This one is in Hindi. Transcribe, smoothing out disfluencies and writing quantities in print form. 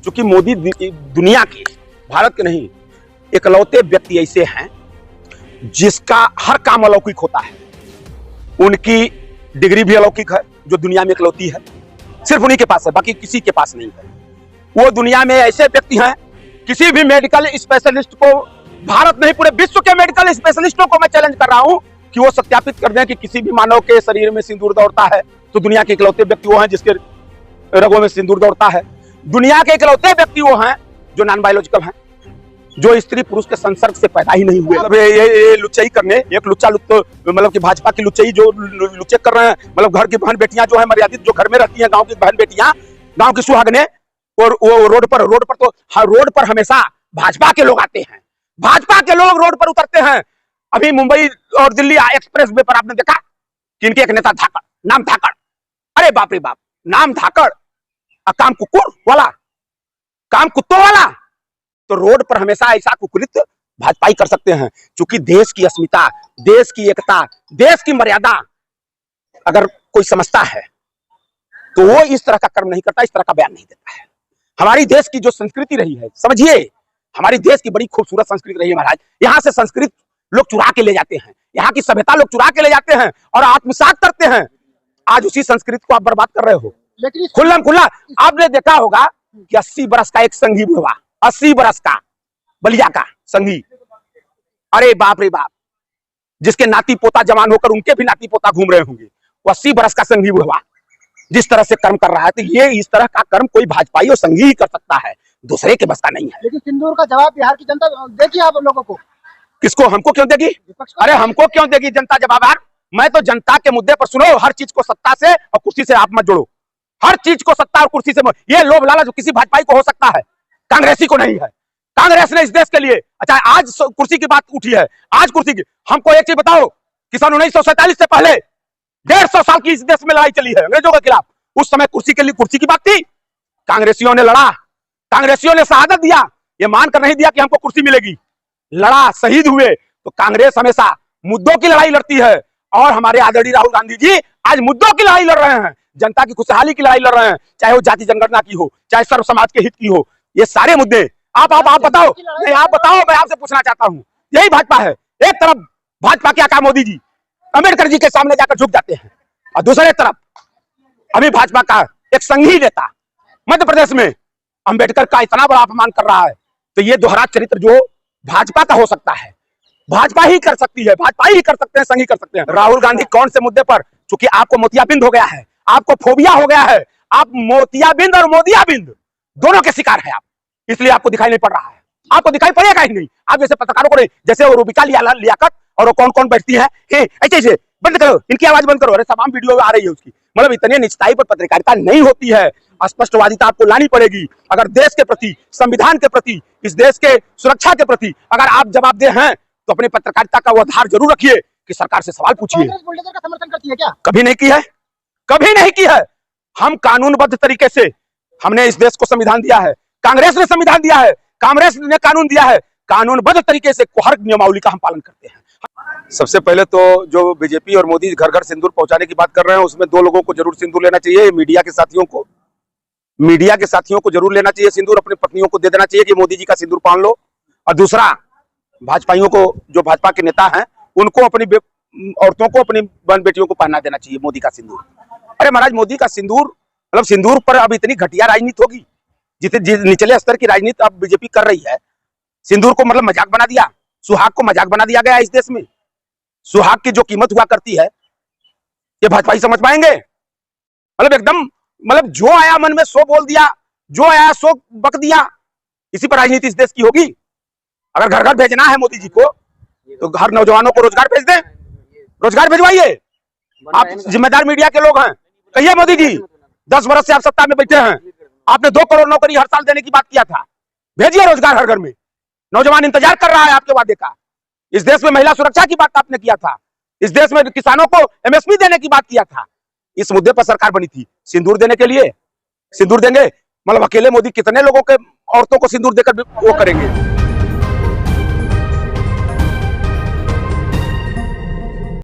चूंकि मोदी दुनिया के, भारत के नहीं, इकलौते व्यक्ति ऐसे हैं जिसका हर काम अलौकिक होता है। उनकी डिग्री भी अलौकिक है जो दुनिया में इकलौती है, सिर्फ उन्हीं के पास है, बाकी किसी के पास नहीं है। वो दुनिया में ऐसे व्यक्ति हैं, किसी भी मेडिकल स्पेशलिस्ट को, भारत नहीं पूरे विश्व के मेडिकल स्पेशलिस्टों को मैं चैलेंज कर रहा हूं कि वो सत्यापित कर दें कि किसी भी मानव के शरीर में सिंदूर दौड़ता है तो दुनिया के इकलौते व्यक्ति वो हैं जिसके रगों में सिंदूर दौड़ता है। दुनिया के इकलौते व्यक्ति वो हैं जो नॉन बायोलॉजिकल हैं, जो स्त्री पुरुष के संसर्ग से पैदा ही नहीं हुए। मतलब ये लुच्चाई करने, एक लुच्चा मतलब कि भाजपा की लुच्चाई जो लुच्चे कर रहे हैं, मतलब घर की बहन बेटियां जो है मर्यादित, जो घर में रहती हैं, गांव की बहन बेटियां, गांव की सुहागने, और वो रोड पर तो हर रोड पर हमेशा भाजपा के लोग आते हैं, भाजपा के लोग रोड पर उतरते हैं। अभी मुंबई और दिल्ली एक्सप्रेस वे पर आपने देखा कि इनके एक नेता धाकड़, नाम धाकड़, अरे बाप रे बाप, नाम धाकड़, काम कुकुर वाला, काम कुत्तों वाला, तो रोड पर हमेशा ऐसा कुकुलित भाजपाई कर सकते हैं। क्योंकि देश की अस्मिता, देश की एकता, देश की मर्यादा अगर कोई समझता है तो वो इस तरह का कर्म नहीं करता, इस तरह का बयान नहीं देता है। हमारी देश की जो संस्कृति रही है, समझिए, हमारी देश की बड़ी खूबसूरत संस्कृति रही है महाराज। यहाँ से संस्कृत लोग चुरा के ले जाते हैं, यहाँ की सभ्यता लोग चुरा के ले जाते हैं और आत्मसात करते हैं। आज उसी संस्कृति को आप बर्बाद कर रहे हो। खुल्लम खुल्ला आपने देखा होगा कि 80 बरस का एक संघी बुढ़वा, 80 बरस का बलिया का संघी, अरे बाप रे बाप, जिसके नाती पोता जवान होकर उनके भी नाती पोता घूम रहे होंगे, वो 80 बरस का संघी बुढ़वा जिस तरह से कर्म कर रहा है, तो ये इस तरह का कर्म कोई भाजपाई और संघी ही कर सकता है, दूसरे के बस का नहीं है। लेकिन सिंदूर का जवाब बिहार की जनता देगी आप लोगों को। किसको? हमको क्यों देगी? अरे हमको क्यों देगी जनता जवाब? यार मैं तो जनता के मुद्दे पर, सुनो, हर चीज को सत्ता से और कुर्सी से आप मत जोड़ो, हर चीज को सत्ता और कुर्सी से ये लोभ लालच जो किसी भाजपाई को हो सकता है, कांग्रेसी को नहीं है। कांग्रेस ने इस देश के लिए, अच्छा आज कुर्सी की बात उठी है, आज कुर्सी की, हमको एक चीज बताओ कि सन 1947 से पहले 150 साल की इस देश में लड़ाई चली है अंग्रेजों के खिलाफ, उस समय कुर्सी के लिए, कुर्सी की बात थी, कांग्रेसियों ने लड़ा, कांग्रेसियों ने शहादत दिया, ये मानकर नहीं दिया कि हमको कुर्सी मिलेगी, लड़ा, शहीद हुए। तो कांग्रेस हमेशा मुद्दों की लड़ाई लड़ती है और हमारे आदरणीय राहुल गांधी जी आज मुद्दों की लड़ाई लड़ रहे हैं, जनता की खुशहाली की लड़ाई लड़ रहे हैं, चाहे वो जाति जनगणना की हो, चाहे सर्व समाज के हित की हो, ये सारे मुद्दे आप बताओ, नहीं आप बताओ, मैं आपसे पूछना चाहता हूं, यही भाजपा है। एक तरफ भाजपा क्या कहा मोदी जी, अम्बेडकर जी के सामने जाकर झुक जाते हैं, और दूसरे तरफ अभी भाजपा का एक संघी नेता मध्य प्रदेश में अंबेडकर का इतना बड़ा अपमान कर रहा है, तो ये दोहरा चरित्र जो भाजपा का हो सकता है, भाजपा ही कर सकती है, भाजपा ही कर सकते हैं, संघी कर सकते हैं। राहुल गांधी कौन से मुद्दे पर? चूंकि आपको मोतियाबिंद हो गया है, आपको फोबिया हो गया है, आप मोतियाबिंद और मोदियाबिंद दोनों के शिकार है आप, इसलिए आपको दिखाई नहीं पड़ रहा है, आपको दिखाई पड़ेगा ही नहीं। आप जैसे पत्रकारों को नहीं, जैसे वो रूबिका लियाकत और वो कौन कौन बैठती है, ऐसे बंद करो, इनकी आवाज बंद करो, अरे तमाम वीडियो आ रही है उसकी, मतलब इतने निचताई पर पत्रकारिता नहीं होती है। स्पष्टवादिता आपको लानी पड़ेगी। अगर देश के प्रति, संविधान के प्रति, इस देश के सुरक्षा के प्रति अगर आप जवाबदेह हैं तो अपनी पत्रकारिता का वो आधार जरूर रखिए कि सरकार से सवाल पूछिए। बुलडोजर का समर्थन करती है क्या? कभी नहीं की है, कभी नहीं की है। हम कानूनबद्ध तरीके से, हमने इस देश को संविधान दिया है, कांग्रेस ने संविधान दिया है, कांग्रेस ने कानून दिया है, कानूनबद्ध तरीके से हर नियमावली का हम पालन करते हैं। सबसे पहले तो जो बीजेपी और मोदी घर घर सिंदूर पहुंचाने की बात कर रहे हैं, उसमें दो लोगों को जरूर सिंदूर लेना चाहिए, मीडिया के साथियों को जरूर लेना चाहिए सिंदूर, अपनी पत्नियों को दे देना चाहिए कि मोदी जी का सिंदूर पहन लो। और दूसरा, भाजपाइयों को, जो भाजपा के नेता हैं, उनको, अपनी औरतों को, अपनी बहन बेटियों को पहना देना चाहिए मोदी का सिंदूर। अरे महाराज, मोदी का सिंदूर, मतलब सिंदूर पर अब इतनी घटिया राजनीति होगी, जितने निचले स्तर की राजनीति अब बीजेपी कर रही है। सिंदूर को मतलब मजाक बना दिया, सुहाग को मजाक बना दिया गया इस देश में। सुहाग की जो कीमत हुआ करती है, ये भाजपाई समझ पाएंगे? मतलब एकदम, मतलब जो आया मन में सो बोल दिया, जो आया सो बक दिया, इसी पर राजनीति इस देश की होगी। अगर घर घर भेजना है मोदी जी को, तो हर नौजवानों को रोजगार भेज दें, रोजगार भेजवाइए। आप जिम्मेदार मीडिया के लोग हैं, कहिए मोदी जी 10 वर्ष से आप सत्ता में बैठे हैं, आपने 2 करोड़ नौकरी हर साल देने की बात किया था, भेजिए रोजगार हर घर में। नौजवान इंतजार कर रहा है आपके वादे का। इस देश में महिला सुरक्षा की बात आपने किया था, इस देश में किसानों को एमएसपी देने की बात किया था, इस मुद्दे पर सरकार बनी थी। सिंदूर देने के लिए सिंदूर देंगे, मतलब अकेले मोदी कितने लोगों के औरतों को सिंदूर देकर वो करेंगे?